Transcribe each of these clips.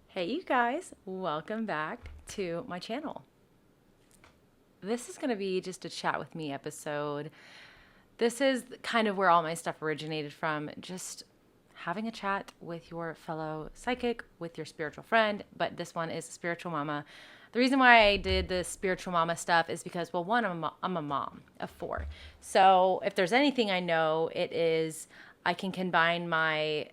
Hey, you guys, welcome back to my channel. This is going to be just a chat with me episode. This is kind of where all my stuff originated from, just having a chat with your fellow psychic, with your spiritual friend, but this one is spiritual mama. The reason why I did the spiritual mama stuff is because, well, one, I'm a mom of four. So if there's anything I know, it is I can combine my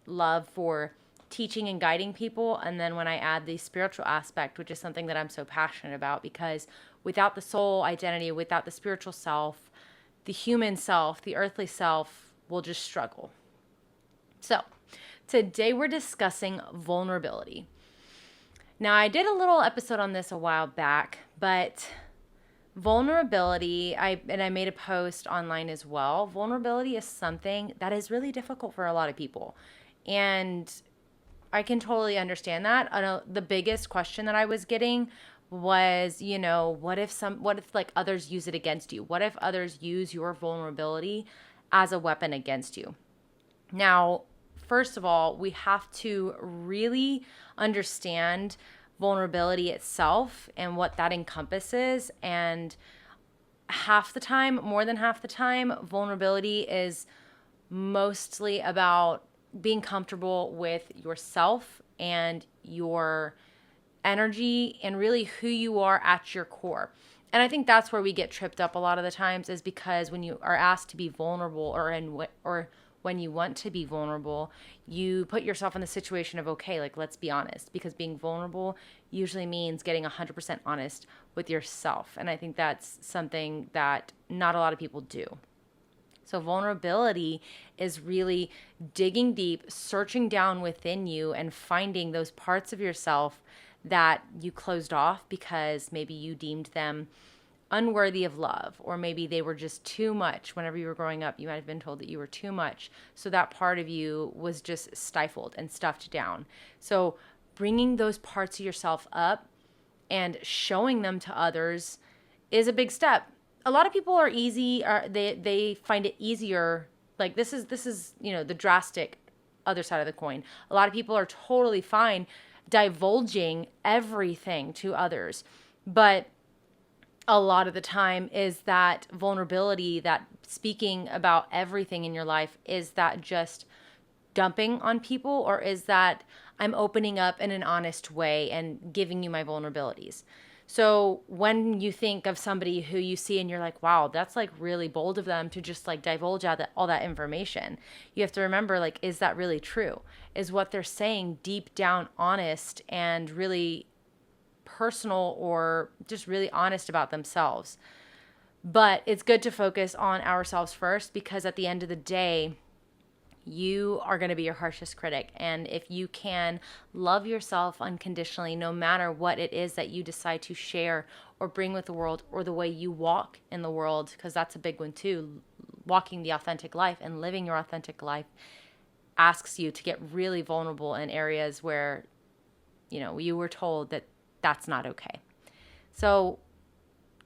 love for teaching and guiding people. And then when I add the spiritual aspect, which is something that I'm so passionate about, because without the soul identity, without the spiritual self, the human self, the earthly self will just struggle. So today we're discussing vulnerability. Now, I did a little episode on this a while back, but vulnerability, I made a post online as well. Vulnerability is something that is really difficult for a lot of people. And I can totally understand that. The biggest question that I was getting was, what if like others use it against you? What if others use your vulnerability as a weapon against you? Now, first of all, we have to really understand vulnerability itself and what that encompasses. And half the time, more than half the time, vulnerability is mostly about being comfortable with yourself and your energy and really who you are at your core. And I think that's where we get tripped up a lot of the times, is because when you are asked to be vulnerable, or when you want to be vulnerable, you put yourself in the situation of, okay, like, let's be honest, because being vulnerable usually means getting 100% honest with yourself. And I think that's something that not a lot of people do. So vulnerability is really digging deep, searching down within you and finding those parts of yourself that you closed off because maybe you deemed them unworthy of love, or maybe they were just too much. Whenever you were growing up, you might have been told that you were too much. So that part of you was just stifled and stuffed down. So bringing those parts of yourself up and showing them to others is a big step. A lot of people are easy, they find it easier. Like, this is the drastic other side of the coin. A lot of people are totally fine divulging everything to others, but a lot of the time is that vulnerability, that speaking about everything in your life, is that just dumping on people, or is that I'm opening up in an honest way and giving you my vulnerabilities? So when you think of somebody who you see and you're like, wow, that's like really bold of them to just like divulge out all that information, you have to remember, like, is that really true? Is what they're saying deep down honest and really personal, or just really honest about themselves? But it's good to focus on ourselves first, because at the end of the day, you are going to be your harshest critic. And if you can love yourself unconditionally, no matter what it is that you decide to share or bring with the world, or the way you walk in the world, because that's a big one too, walking the authentic life and living your authentic life asks you to get really vulnerable in areas where, you were told that that's not okay. So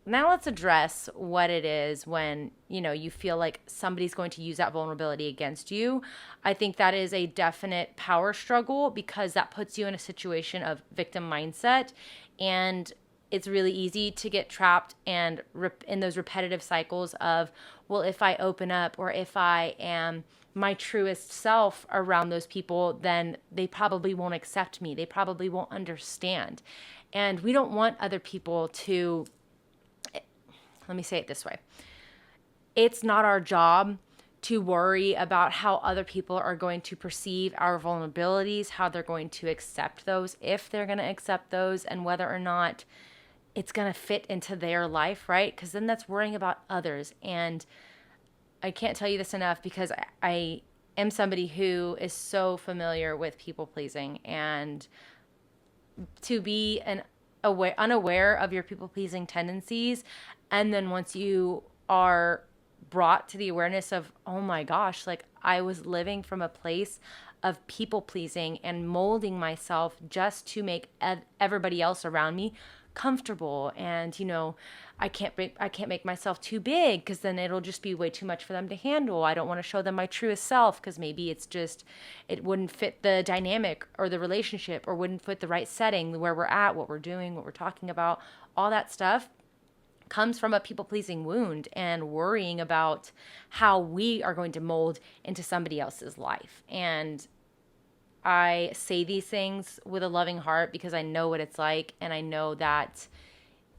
now let's address what it is when, you feel like somebody's going to use that vulnerability against you. I think that is a definite power struggle, because that puts you in a situation of victim mindset, and it's really easy to get trapped and in those repetitive cycles of, well, if I open up, or if I am my truest self around those people, then they probably won't accept me. They probably won't understand. And we don't want other people to, let me say it this way. It's not our job to worry about how other people are going to perceive our vulnerabilities, how they're going to accept those, if they're going to accept those, and whether or not it's going to fit into their life, right? Because then that's worrying about others. And I can't tell you this enough, because I am somebody who is so familiar with people pleasing, and to be unaware of your people pleasing tendencies. And then once you are brought to the awareness of, oh my gosh, like, I was living from a place of people pleasing and molding myself just to make everybody else around me comfortable, and I can't make myself too big because then it'll just be way too much for them to handle. I don't want to show them my truest self because maybe it wouldn't fit the dynamic or the relationship, or wouldn't fit the right setting where we're at, what we're doing, what we're talking about. All that stuff comes from a people pleasing wound and worrying about how we are going to mold into somebody else's life. And I say these things with a loving heart because I know what it's like, and I know that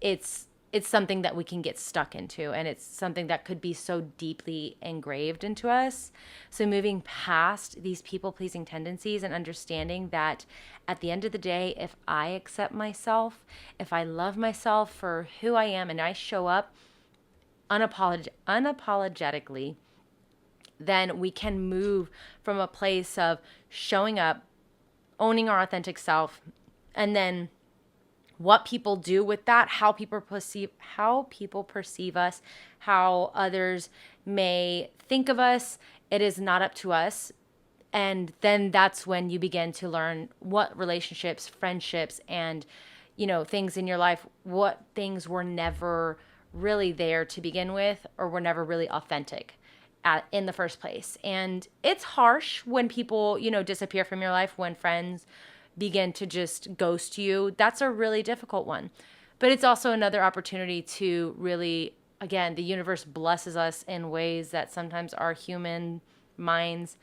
it's something that we can get stuck into, and it's something that could be so deeply engraved into us. So moving past these people-pleasing tendencies and understanding that at the end of the day, if I accept myself, if I love myself for who I am, and I show up unapologetically, then we can move from a place of showing up, owning our authentic self, and then what people do with that, how people perceive us, how others may think of us, it is not up to us. And then that's when you begin to learn what relationships, friendships, and things in your life, what things were never really there to begin with, or were never really authentic in the first place. And it's harsh when people, disappear from your life, when friends begin to just ghost you. That's a really difficult one. But it's also another opportunity to really, again, the universe blesses us in ways that sometimes our human minds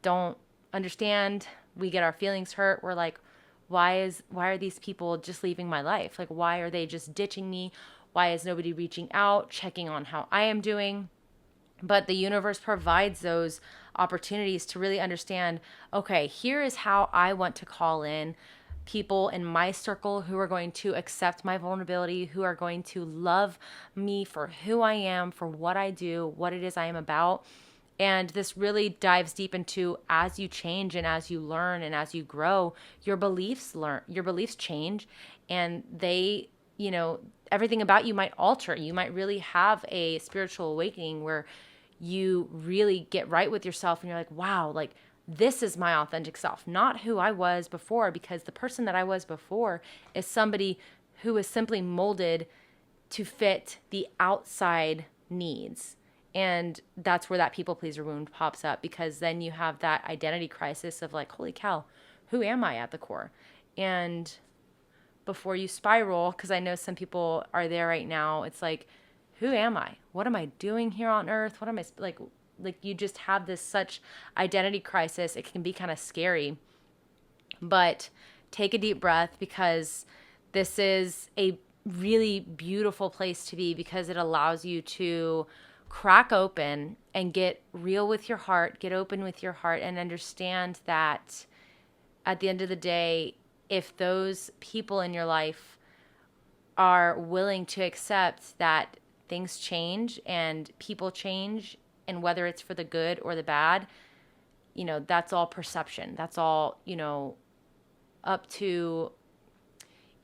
don't understand. We get our feelings hurt. We're like, why are these people just leaving my life? Like, why are they just ditching me? Why is nobody reaching out, checking on how I am doing? But the universe provides those opportunities to really understand, okay, here is how I want to call in people in my circle who are going to accept my vulnerability, who are going to love me for who I am, for what I do, what it is I am about. And this really dives deep into, as you change and as you learn and as you grow, your beliefs change, and they, everything about you might alter. You might really have a spiritual awakening where you really get right with yourself and you're like, wow, like this is my authentic self, not who I was before, because the person that I was before is somebody who is simply molded to fit the outside needs. And that's where that people pleaser wound pops up, because then you have that identity crisis of like, holy cow, who am I at the core? And before you spiral, because I know some people are there right now, it's like, who am I? What am I doing here on earth? What am I like you just have this such identity crisis. It can be kind of scary. But take a deep breath, because this is a really beautiful place to be, because it allows you to crack open and get real with your heart, get open with your heart, and understand that at the end of the day, if those people in your life are willing to accept that things change and people change, and whether it's for the good or the bad, that's all perception. That's all, up to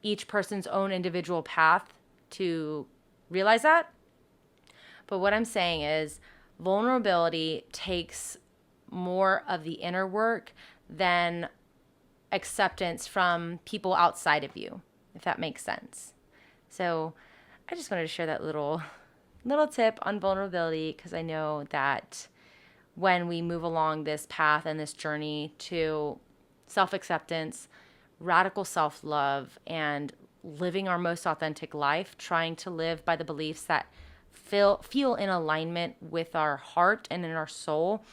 each person's own individual path to realize that. But what I'm saying is, vulnerability takes more of the inner work than acceptance from people outside of you, if that makes sense. So I just wanted to share that little tip on vulnerability, because I know that when we move along this path and this journey to self-acceptance, radical self-love, and living our most authentic life, trying to live by the beliefs that feel in alignment with our heart and in our soul,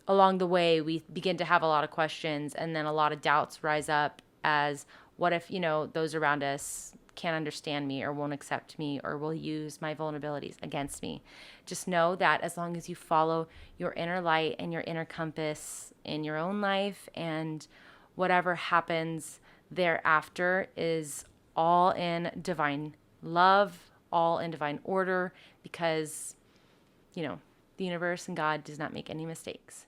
along the way we begin to have a lot of questions, and then a lot of doubts rise up as, what if, those around us can't understand me, or won't accept me, or will use my vulnerabilities against me. Just know that as long as you follow your inner light and your inner compass in your own life, and whatever happens thereafter is all in divine love, all in divine order, because, the universe and God does not make any mistakes.